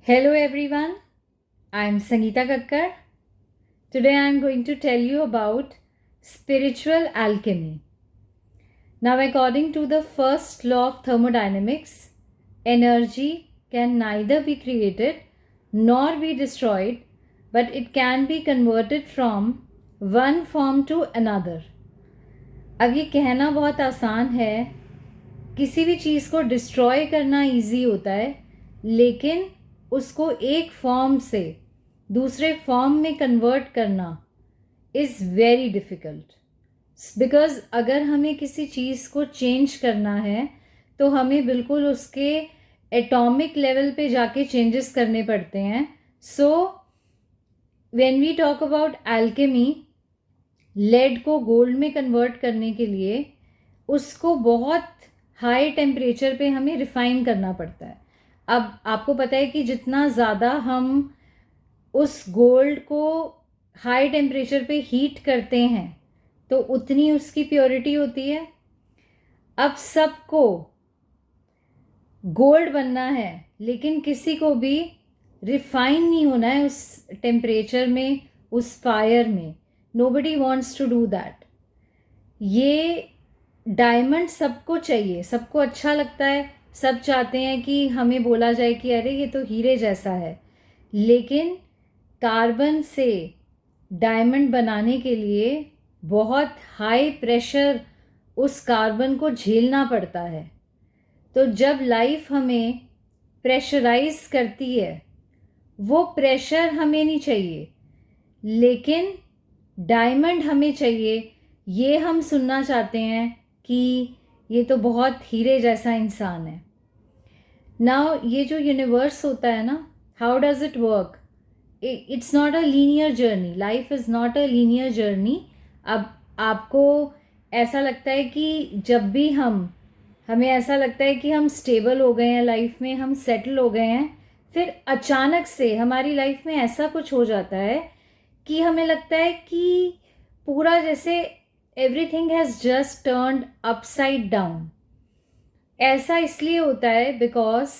Hello everyone, I am Sangeeta Kakkar. Today I am going to tell you about spiritual alchemy. Now, according to the first law of thermodynamics, energy can neither be created nor be destroyed, but it can be converted from one form to another. अब ये कहना बहुत आसान है, किसी भी चीज़ को destroy करना इजी होता है, लेकिन उसको एक फॉर्म से दूसरे फॉर्म में कन्वर्ट करना इज़ वेरी डिफ़िकल्ट। बिकॉज़ अगर हमें किसी चीज़ को चेंज करना है तो हमें बिल्कुल उसके एटॉमिक लेवल पे जाके चेंजेस करने पड़ते हैं। So when we talk about alchemy, lead को गोल्ड में कन्वर्ट करने के लिए उसको बहुत हाई टेम्परेचर पे हमें रिफ़ाइन करना पड़ता है। अब आपको पता है कि जितना ज़्यादा हम उस गोल्ड को हाई टेम्परेचर पे हीट करते हैं तो उतनी उसकी प्योरिटी होती है। अब सबको गोल्ड बनना है, लेकिन किसी को भी रिफाइन नहीं होना है उस टेम्परेचर में, उस फायर में। Nobody wants to do that. ये डायमंड सबको चाहिए, सबको अच्छा लगता है, सब चाहते हैं कि हमें बोला जाए कि अरे ये तो हीरे जैसा है, लेकिन कार्बन से डायमंड बनाने के लिए बहुत हाई प्रेशर उस कार्बन को झेलना पड़ता है। तो जब लाइफ हमें प्रेशराइज करती है, वो प्रेशर हमें नहीं चाहिए, लेकिन डायमंड हमें चाहिए। ये हम सुनना चाहते हैं कि ये तो बहुत हीरे जैसा इंसान है। नाउ ये जो यूनिवर्स होता है ना, how does it work? It's not a linear journey. Life is not a linear journey. अब आपको ऐसा लगता है कि जब भी हमें ऐसा लगता है कि हम स्टेबल हो गए हैं लाइफ में, हम सेटल हो गए हैं, फिर अचानक से हमारी लाइफ में ऐसा कुछ हो जाता है कि हमें लगता है कि पूरा जैसे everything has just turned upside down. ऐसा इसलिए होता है बिकॉज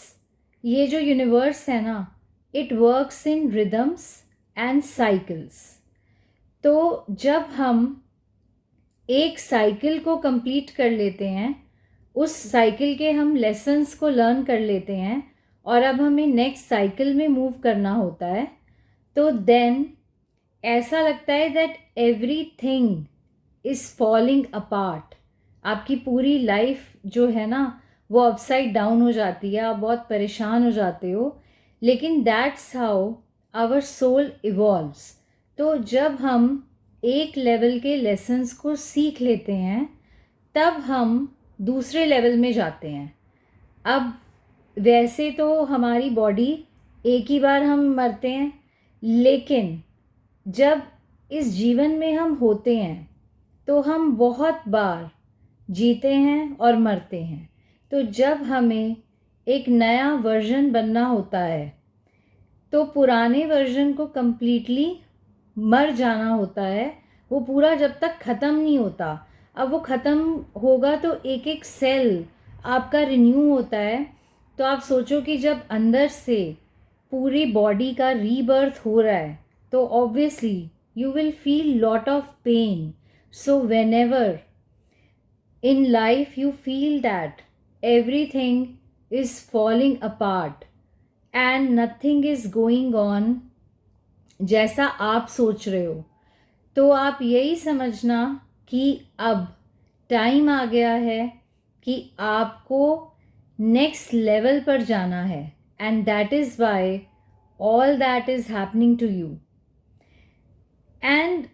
ये जो यूनिवर्स है ना, it works in rhythms and cycles. तो जब हम एक साइकिल को कंप्लीट कर लेते हैं, उस साइकिल के हम लेसन्स को लर्न कर लेते हैं और अब हमें नेक्स्ट साइकिल में मूव करना होता है, तो देन ऐसा लगता है that everything is falling apart. आपकी पूरी लाइफ जो है ना, वो अपसाइड डाउन हो जाती है, आप बहुत परेशान हो जाते हो, लेकिन that's how our soul evolves. तो जब हम एक लेवल के लेसन्स को सीख लेते हैं, तब हम दूसरे लेवल में जाते हैं। अब वैसे तो हमारी बॉडी एक ही बार हम मरते हैं, लेकिन जब इस जीवन में हम होते हैं तो हम बहुत बार जीते हैं और मरते हैं। तो जब हमें एक नया वर्जन बनना होता है तो पुराने वर्जन को कम्प्लीटली मर जाना होता है। वो पूरा जब तक ख़त्म नहीं होता, अब वो ख़त्म होगा तो एक एक सेल आपका रिन्यू होता है। तो आप सोचो कि जब अंदर से पूरी बॉडी का रीबर्थ हो रहा है तो obviously you will feel lot of pain. So whenever in life you feel that everything is falling apart and nothing is going on जैसा आप सोच रहे हो, तो आप यही समझना कि अब टाइम आ गया है कि आपको नेक्स्ट लेवल पर जाना है, and that is why all that is happening to you. And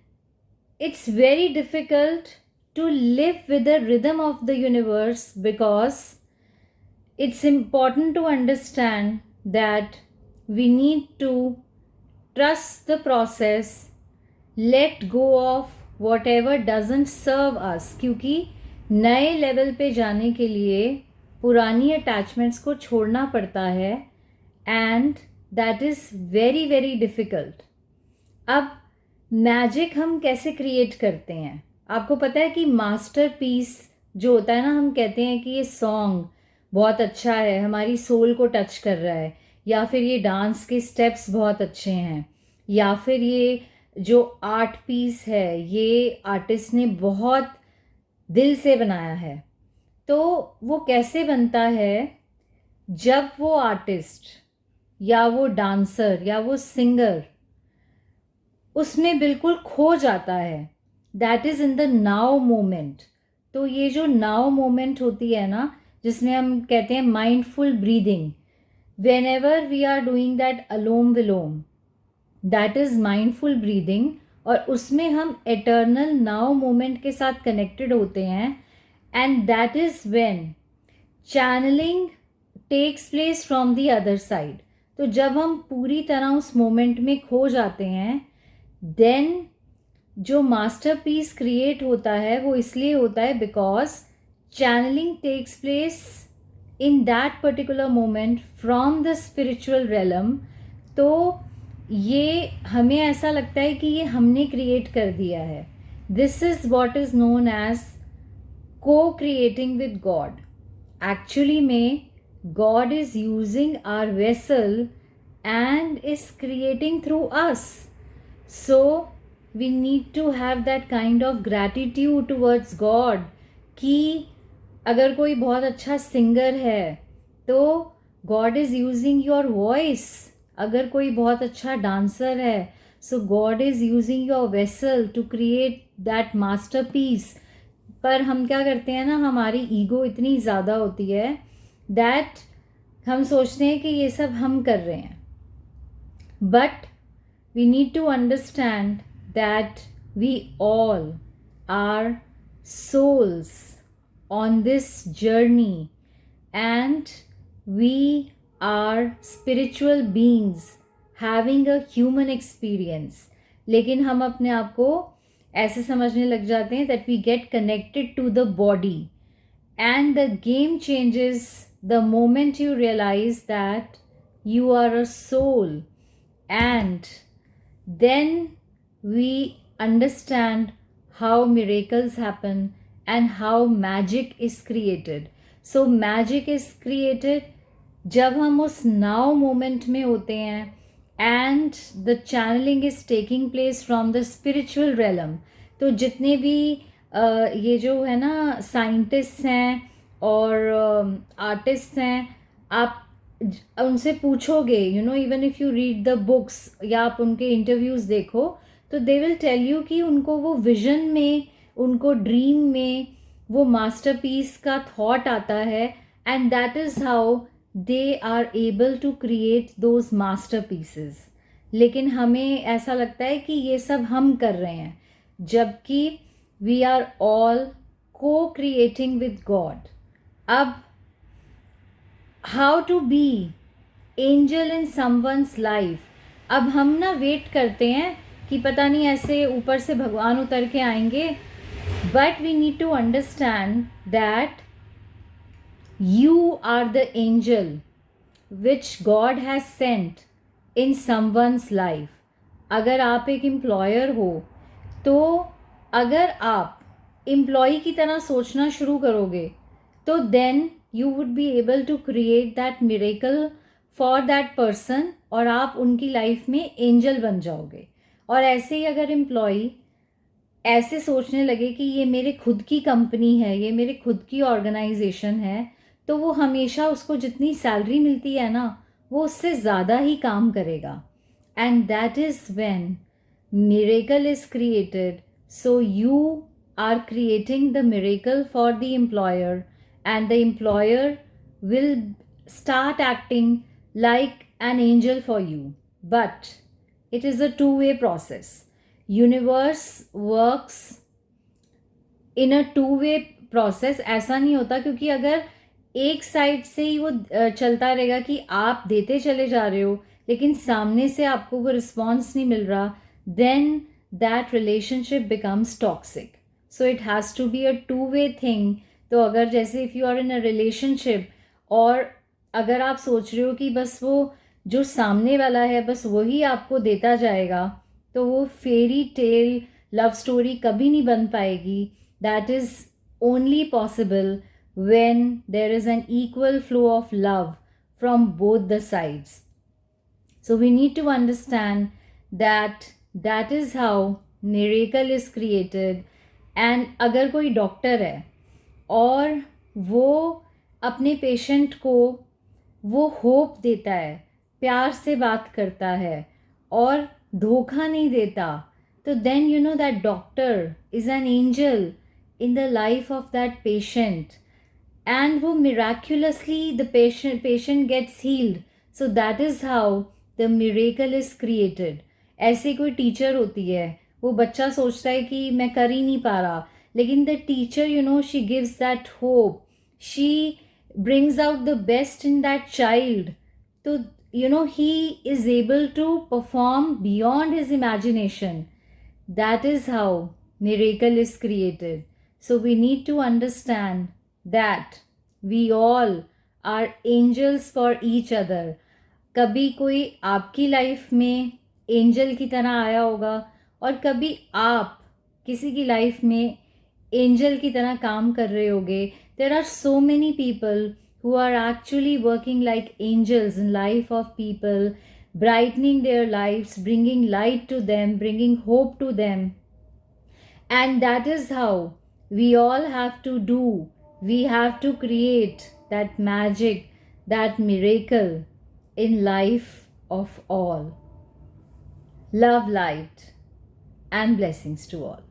it's very difficult to live with the rhythm of the universe because it's important to understand that we need to trust the process, let go of whatever doesn't serve us. क्योंकि नए level पे जाने के लिए पुरानी attachments को छोड़ना पड़ता है, and that is very very difficult. अब मैजिक हम कैसे क्रिएट करते हैं? आपको पता है कि मास्टरपीस जो होता है ना, हम कहते हैं कि ये सॉन्ग बहुत अच्छा है, हमारी सोल को टच कर रहा है, या फिर ये डांस के स्टेप्स बहुत अच्छे हैं, या फिर ये जो आर्ट पीस है ये आर्टिस्ट ने बहुत दिल से बनाया है। तो वो कैसे बनता है? जब वो आर्टिस्ट या वो डांसर या वो सिंगर उसमें बिल्कुल खो जाता है, that is in the now moment. तो ये जो नाउ मोमेंट होती है ना, जिसमें हम कहते हैं mindful breathing, whenever we are doing that anulom vilom, that is mindful breathing. और उसमें हम एटर्नल नाउ मोमेंट के साथ कनेक्टेड होते हैं, and that is when channelling takes place from the other side. तो जब हम पूरी तरह उस मोमेंट में खो जाते हैं, देन जो मास्टरपीस क्रिएट होता है वो इसलिए होता है because channelling takes place in that particular moment from the spiritual realm. तो ये हमें ऐसा लगता है कि ये हमने क्रिएट कर दिया है। This is what is known as co creating with God. Actually में God is using our vessel and is creating through us. So we need to have that kind of gratitude towards God कि अगर कोई बहुत अच्छा singer है तो God is using your voice। अगर कोई बहुत अच्छा डांसर है, so God is using your vessel to create that masterpiece। पर हम क्या करते हैं ना, हमारी ईगो इतनी ज़्यादा होती है that हम सोचते हैं कि ये सब हम कर रहे हैं। But we need to understand that we all are souls on this journey, and we are spiritual beings having a human experience। लेकिन हम अपने आप को ऐसे समझने लग जाते हैं that we get connected to the body, and the game changes the moment you realize that you are a soul। And then we understand how miracles happen and how magic is created। So magic is created जब हम उस now moment में होते हैं and the channeling is taking place from the spiritual realm। तो जितने भी ये जो है ना साइंटिस्ट हैं और आर्टिस्ट हैं, आप उनसे पूछोगे, you know, even if you read the books या आप उनके इंटरव्यूज़ देखो, तो दे विल टेल यू कि उनको वो विजन में, उनको ड्रीम में वो मास्टरपीस का थॉट आता है, and that is how they are able to create those masterpieces. लेकिन हमें ऐसा लगता है कि ये सब हम कर रहे हैं, जबकि we are all co creating with God. अब how to be angel in someone's life. अब हम ना वेट करते हैं कि पता नहीं ऐसे ऊपर से भगवान उतर के आएंगे, but we need to understand that you are the angel which God has sent in someone's life. अगर आप एक एम्प्लॉयर हो, तो अगर आप एम्प्लॉय की तरह सोचना शुरू करोगे, तो then you would be able to create that miracle for that person, और आप उनकी लाइफ में एंजल बन जाओगे। और ऐसे ही अगर एम्प्लॉय ऐसे सोचने लगे कि ये मेरे खुद की कंपनी है, ये मेरे खुद की ऑर्गेनाइजेशन है, तो वो हमेशा उसको जितनी सैलरी मिलती है ना, वो उससे ज़्यादा ही काम करेगा। And that is when miracle is created. So you are creating the miracle for the employer, and the employer will start acting like an angel for you। But it is a two-way process। Universe works in a two-way process। ऐसा नहीं होता, क्योंकि अगर एक side से ही वो चलता रहेगा कि आप देते चले जा रहे हो लेकिन सामने से आपको वो रिस्पॉन्स नहीं मिल रहा, then that relationship becomes toxic। So it has to be a two-way thing। तो अगर जैसे if you are in a relationship, और अगर आप सोच रहे हो कि बस वो जो सामने वाला है बस वही आपको देता जाएगा, तो वो फेरी टेल लव स्टोरी कभी नहीं बन पाएगी। That is only possible when there is an equal flow of love from both the sides. So we need to understand that that is how miracle is created. And अगर कोई doctor है और वो अपने पेशेंट को वो hope देता है, प्यार से बात करता है और धोखा नहीं देता, तो then you know that doctor is an angel in the life of that patient, and wo miraculously the patient gets healed. So that is how the miracle is created. ऐसे कोई टीचर होती है, वो बच्चा सोचता है कि मैं कर ही नहीं पा रहा, लेकिन the teacher you know she gives that hope, she brings out the best in that child. So you know he is able to perform beyond his imagination. That is how miracle is created. So we need to understand that we all are angels for each other. कभी कोई आपकी life में angel की तरह आया होगा और कभी आप किसी की लाइफ में एंजल की तरह काम कर रहे होगे. There are so many people who are actually working like angels in life of people, brightening their lives, bringing light to them, bringing hope to them. And that is how we all have to do. We have to create that magic, that miracle in life of all. Love, light, and blessings to all.